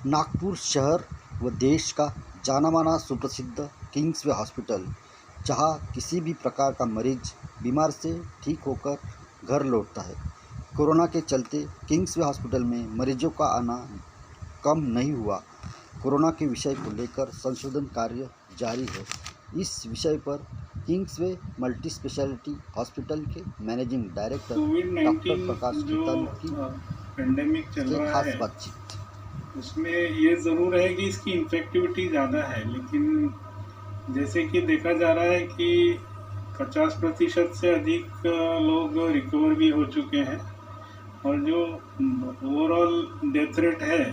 नागपुर शहर व देश का जाना-माना सुप्रसिद्ध किंग्सवे हॉस्पिटल, जहां किसी भी प्रकार का मरीज बीमार से ठीक होकर घर लौटता है। कोरोना के चलते किंग्सवे हॉस्पिटल में मरीजों का आना कम नहीं हुआ। कोरोना के विषय को लेकर संशोधन कार्य जारी है। इस विषय पर किंग्सवे मल्टी स्पेशलिटी हॉस्पिटल के मैनेजिंग डायरेक्टर कोविड डॉक्टर 19 प्रकाश जो खेतान की पेंडेमिक चल से रहा खास है, बातचीत। उसमें ये ज़रूर है कि इसकी इन्फेक्टिविटी ज़्यादा है, लेकिन जैसे कि देखा जा रहा है कि 50% से अधिक लोग रिकवर भी हो चुके हैं और जो ओवरऑल डेथ रेट है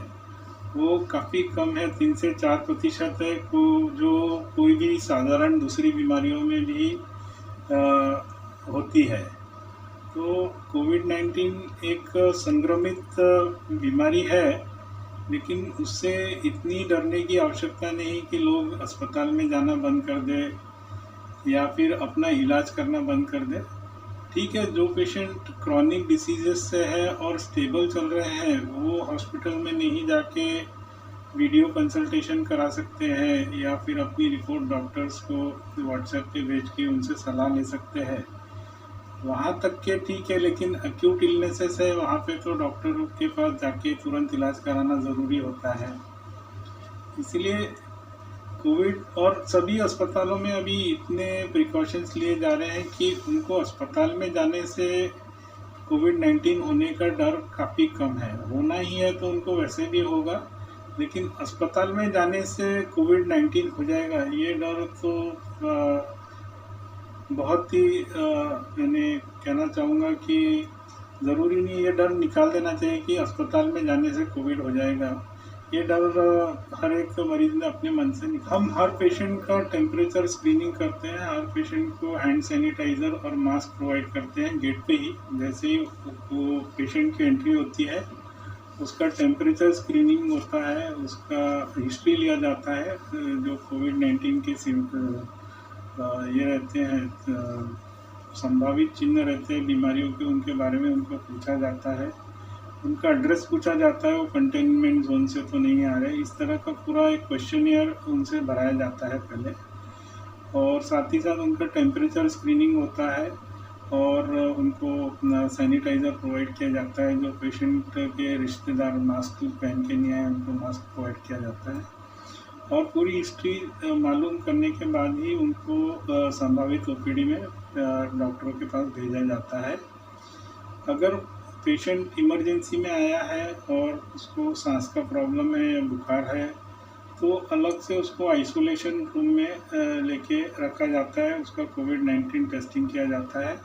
वो काफ़ी कम है, 3 से 4% है जो कोई भी साधारण दूसरी बीमारियों में भी होती है। तो कोविड-19 एक संक्रमित बीमारी है, लेकिन उससे इतनी डरने की आवश्यकता नहीं कि लोग अस्पताल में जाना बंद कर दें या फिर अपना इलाज करना बंद कर दें। ठीक है, जो पेशेंट क्रॉनिक डिसीजेस से है और स्टेबल चल रहे हैं, वो हॉस्पिटल में नहीं जाके वीडियो कंसल्टेशन करा सकते हैं या फिर अपनी रिपोर्ट डॉक्टर्स को व्हाट्सएप पे भेज के उनसे सलाह ले सकते हैं। वहाँ तक के ठीक है, लेकिन एक्यूट इलनेसेस है, वहाँ पे तो डॉक्टर के पास जाके तुरंत इलाज कराना ज़रूरी होता है। इसलिए कोविड और सभी अस्पतालों में अभी इतने प्रिकॉशंस लिए जा रहे हैं कि उनको अस्पताल में जाने से कोविड-19 होने का डर काफ़ी कम है। होना ही है तो उनको वैसे भी होगा, लेकिन अस्पताल में जाने से कोविड-19 हो जाएगा, ये डर तो बहुत ही मैंने कहना चाहूँगा कि ज़रूरी नहीं, ये डर निकाल देना चाहिए कि अस्पताल में जाने से कोविड हो जाएगा। ये डर हर एक मरीज़ ने अपने मन से हम हर पेशेंट का टेम्परेचर स्क्रीनिंग करते हैं, हर पेशेंट को हैंड सैनिटाइज़र और मास्क प्रोवाइड करते हैं गेट पे ही। जैसे ही वो पेशेंट की एंट्री होती है, उसका टेम्परेचर स्क्रीनिंग होता है, उसका हिस्ट्री लिया जाता है, जो कोविड-19 के ये रहते हैं, संभावित चिन्ह रहते हैं बीमारियों के, उनके बारे में उनको पूछा जाता है, उनका एड्रेस पूछा जाता है, वो कंटेनमेंट जोन से तो नहीं आ रहे। इस तरह का पूरा एक क्वेश्चनियर उनसे भराया जाता है पहले, और साथ ही साथ उनका टेम्परेचर स्क्रीनिंग होता है और उनको सैनिटाइज़र प्रोवाइड किया जाता है। जो पेशेंट के रिश्तेदार मास्क पहन के नहीं आए, उनको मास्क प्रोवाइड किया जाता है और पूरी हिस्ट्री मालूम करने के बाद ही उनको संभावित ओपीडी में डॉक्टरों के पास भेजा जाता है। अगर पेशेंट इमरजेंसी में आया है और उसको सांस का प्रॉब्लम है या बुखार है, तो अलग से उसको आइसोलेशन रूम में लेके रखा जाता है, उसका कोविड-19 टेस्टिंग किया जाता है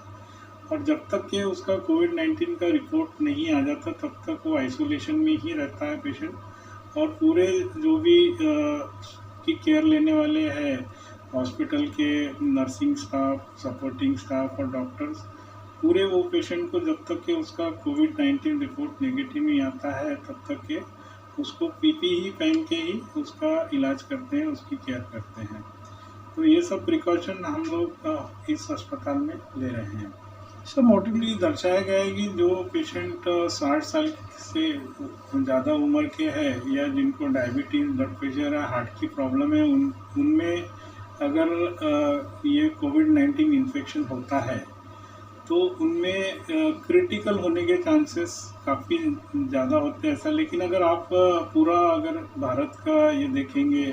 और जब तक कि उसका कोविड-19 का रिपोर्ट नहीं आ जाता, तब तक वो आइसोलेशन में ही रहता है पेशेंट। और पूरे जो भी की केयर लेने वाले हैं, हॉस्पिटल के नर्सिंग स्टाफ, सपोर्टिंग स्टाफ और डॉक्टर्स, पूरे वो पेशेंट को जब तक कि उसका कोविड-19 रिपोर्ट नेगेटिव नहीं आता है, तब तक के उसको पीपीई पहन के ही उसका इलाज करते हैं, उसकी केयर करते हैं। तो ये सब प्रिकॉशन हम लोग इस अस्पताल में ले रहे हैं। सब मोटिवली दर्शाया गया है कि जो पेशेंट 60 साल से ज़्यादा उम्र के हैं या जिनको डायबिटीज़, ब्लड प्रेशर या हार्ट की प्रॉब्लम है, उनमें अगर ये कोविड-19 इन्फेक्शन होता है, तो उनमें क्रिटिकल होने के चांसेस काफ़ी ज़्यादा होते हैं ऐसा। लेकिन अगर आप पूरा अगर भारत का ये देखेंगे,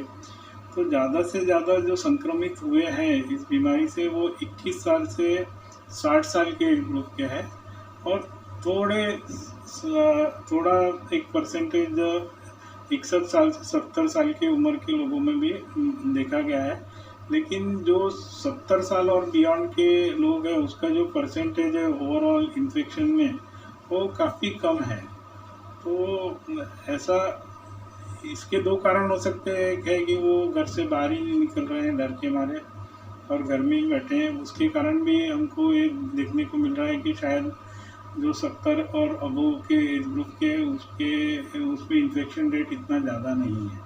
तो ज़्यादा से ज़्यादा जो संक्रमित हुए हैं इस बीमारी से, वो 21 साल से 60 साल के ग्रुप के हैं और थोड़ा एक परसेंटेज 61 साल से 70 साल की उम्र के लोगों में भी देखा गया है। लेकिन जो 70 साल और बियॉन्ड के लोग हैं, उसका जो परसेंटेज है ओवरऑल इन्फेक्शन में, वो काफ़ी कम है। तो ऐसा इसके दो कारण हो सकते हैं। एक है कि वो घर से बाहर ही नहीं निकल रहे हैं डर के मारे और घर में ही बैठे हैं, उसके कारण भी हमको ये देखने को मिल रहा है कि शायद जो 70 और अबव के एज ग्रुप के उसमें इन्फेक्शन रेट इतना ज़्यादा नहीं है।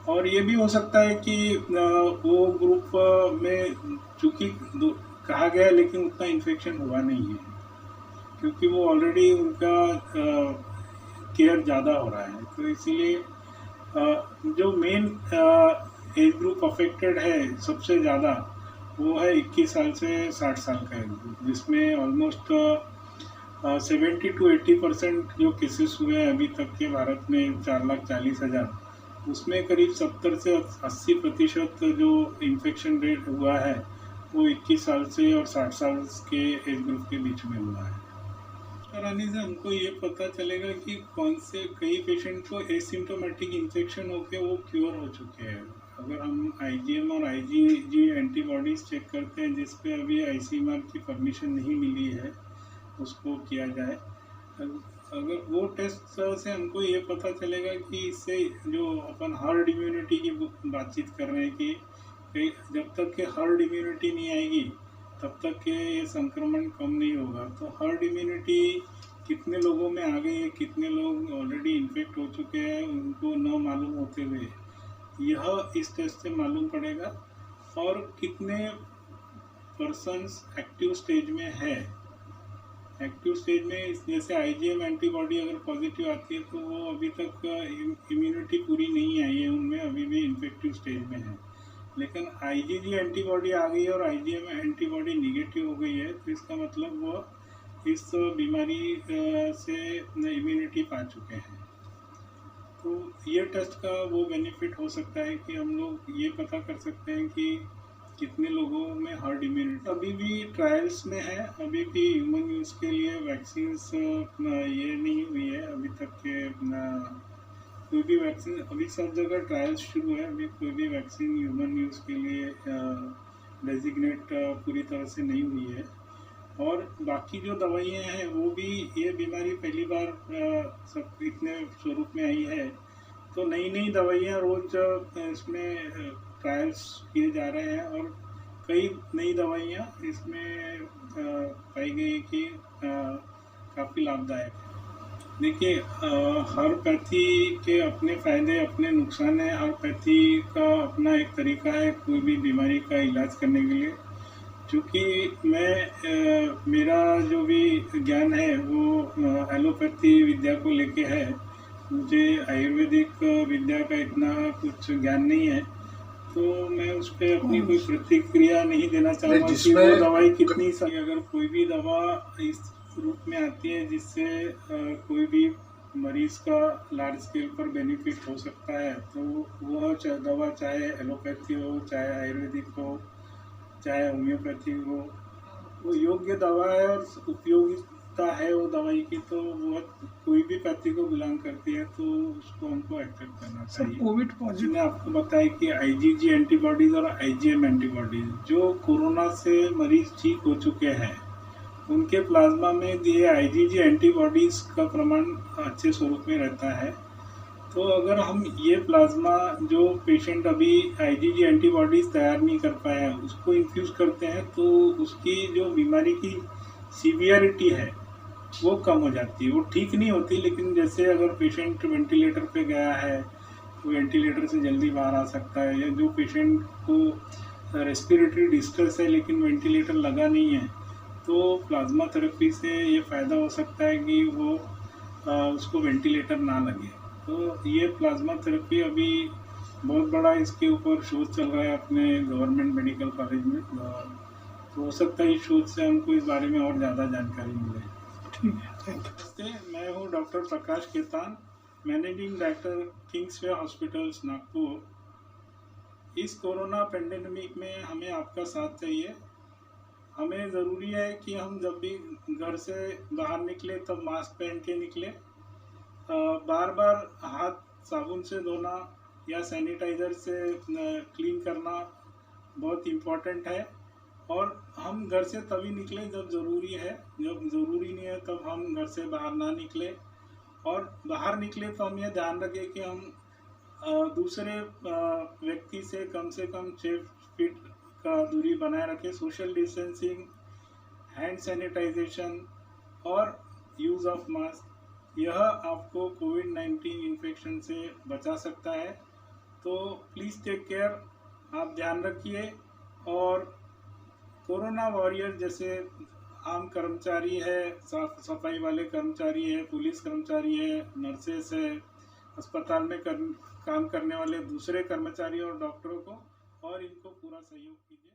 और ये भी हो सकता है कि वो ग्रुप में चूँकि कहा गया है, लेकिन उतना इन्फेक्शन हुआ नहीं है, क्योंकि वो ऑलरेडी उनका केयर ज़्यादा हो रहा है। तो इसीलिए जो मेन एज ग्रुप अफेक्टेड है सबसे ज़्यादा, वो है 21 साल से 60 साल का एज ग्रुप, जिसमें ऑलमोस्ट 70 to 80% जो केसेस हुए हैं अभी तक के भारत में 4,40,000, उसमें करीब 70 से 80% जो इन्फेक्शन रेट हुआ है वो 21 साल से और 60 साल के एज ग्रुप के बीच में हुआ है। कराने से हमको ये पता चलेगा कि कौन से कई पेशेंट को एसिम्टोमेटिक इन्फेक्शन होकर वो क्योर हो चुके हैं। अगर हम आईजीएम और आईजीजी एंटीबॉडीज चेक करते हैं, जिस पे अभी आईसीएमआर की परमिशन नहीं मिली है उसको किया जाए, अगर वो टेस्ट से हमको ये पता चलेगा कि इससे जो अपन हर्ड इम्यूनिटी की बातचीत कर रहे हैं कि जब तक के हर्ड इम्यूनिटी नहीं आएगी तब तक के ये संक्रमण कम नहीं होगा। तो हर्ड इम्यूनिटी कितने लोगों में आ गई है, कितने लोग ऑलरेडी इन्फेक्ट हो चुके हैं उनको न मालूम होते हुए, यह इस टेस्ट से मालूम पड़ेगा। और कितने पर्सन्स एक्टिव स्टेज में है। एक्टिव स्टेज में जैसे आईजीएम एंटीबॉडी अगर पॉजिटिव आती है तो वो अभी तक इम्यूनिटी पूरी नहीं आई है, उनमें अभी भी इन्फेक्टिव स्टेज में है। लेकिन आईजीजी एंटीबॉडी आ गई और आईजीएम एंटीबॉडी निगेटिव हो गई है, तो इसका मतलब वो इस बीमारी से इम्यूनिटी पा चुके हैं। तो ये टेस्ट का वो बेनिफिट हो सकता है कि हम लोग ये पता कर सकते हैं कि कितने लोगों में हर्ड इम्यूनिटी। अभी भी ट्रायल्स में है, अभी भी ह्यूमन यूज़ के लिए वैक्सीन्स ये नहीं हुई है अभी तक के। कोई भी वैक्सीन, अभी सब जगह ट्रायल्स शुरू है, अभी कोई भी वैक्सीन ह्यूमन यूज़ के लिए डेजिग्नेट पूरी तरह से नहीं हुई है। और बाकी जो दवाइयाँ हैं वो भी, ये बीमारी पहली बार सब इतने स्वरूप में आई है, तो नई नई दवाइयाँ रोज इसमें ट्रायल्स किए जा रहे हैं और कई नई दवाइयाँ इसमें पाई गई कि काफ़ी लाभदायक है। देखिए, हर पैथी के अपने फ़ायदे अपने नुकसान हैं। हर पैथी का अपना एक तरीका है कोई भी बीमारी का इलाज करने के लिए। चूँकि मेरा जो भी ज्ञान है वो एलोपैथी विद्या को लेके है, मुझे आयुर्वेदिक विद्या का इतना कुछ ज्ञान नहीं है, तो मैं उस पर अपनी कोई प्रतिक्रिया नहीं देना चाहूँगा कि वो दवाई कितनी सही। अगर कोई भी दवा इस रूप में आती है जिससे कोई भी मरीज का लार्ज स्केल पर बेनिफिट हो सकता है, तो वह दवा चाहे एलोपैथी हो, चाहे आयुर्वेदिक हो, चाहे होम्योपैथी हो, वो योग्य दवा है और उपयोगिता है वो दवाई की, तो वो कोई भी पैथी को बिलोंग करती है तो उसको हमको एक्सेप्ट करना चाहिए। कोविड पॉजिटिव ने आपको बताया कि आईजीजी एंटीबॉडीज और आईजीएम एंटीबॉडीज, जो कोरोना से मरीज ठीक हो चुके हैं उनके प्लाज्मा में ये आईजीजी एंटीबॉडीज का प्रमाण अच्छे स्वरूप में रहता है। तो अगर हम ये प्लाज्मा जो पेशेंट अभी आईजीजी एंटीबॉडीज तैयार नहीं कर पाया है उसको इन्फ्यूज़ करते हैं, तो उसकी जो बीमारी की सीवियरिटी है वो कम हो जाती है। वो ठीक नहीं होती, लेकिन जैसे अगर पेशेंट वेंटिलेटर पे गया है तो वेंटिलेटर से जल्दी बाहर आ सकता है, या जो पेशेंट को रेस्पिरेटरी डिस्ट्रेस है लेकिन वेंटिलेटर लगा नहीं है, तो प्लाज्मा थेरेपी से ये फ़ायदा हो सकता है कि वो उसको वेंटिलेटर ना लगे। तो ये प्लाज्मा थेरेपी अभी बहुत बड़ा इसके ऊपर शोध चल रहा है अपने गवर्नमेंट मेडिकल कॉलेज में, तो हो सकता है इस शोध से हमको इस बारे में और ज़्यादा जानकारी मिले। ठीक है, थैंक यू। मैं हूँ doctor Prakash Ketan, managing director Kingsway hospitals Nagpur. इस कोरोना पेंडेमिक में हमें आपका साथ चाहिए। हमें ज़रूरी है कि हम जब भी घर से बाहर निकले तब मास्क पहन के निकले। बार बार हाथ साबुन से धोना या सैनिटाइज़र से क्लीन करना बहुत इम्पोर्टेंट है। और हम घर से तभी निकले जब ज़रूरी है, जब ज़रूरी नहीं है तब हम घर से बाहर ना निकले। और बाहर निकले तो हम ये ध्यान रखें कि हम दूसरे व्यक्ति से कम 6 फीट का दूरी बनाए रखें। सोशल डिस्टेंसिंग, हैंड सैनिटाइजेशन और यूज़ ऑफ मास्क, यह आपको कोविड-19 इन्फेक्शन से बचा सकता है। तो प्लीज़ टेक केयर, आप ध्यान रखिए। और कोरोना वॉरियर जैसे आम कर्मचारी है, साफ सफाई वाले कर्मचारी है, पुलिस कर्मचारी है, नर्सेस है, अस्पताल में काम करने वाले दूसरे कर्मचारी और डॉक्टरों को और इनको पूरा सहयोग कीजिए।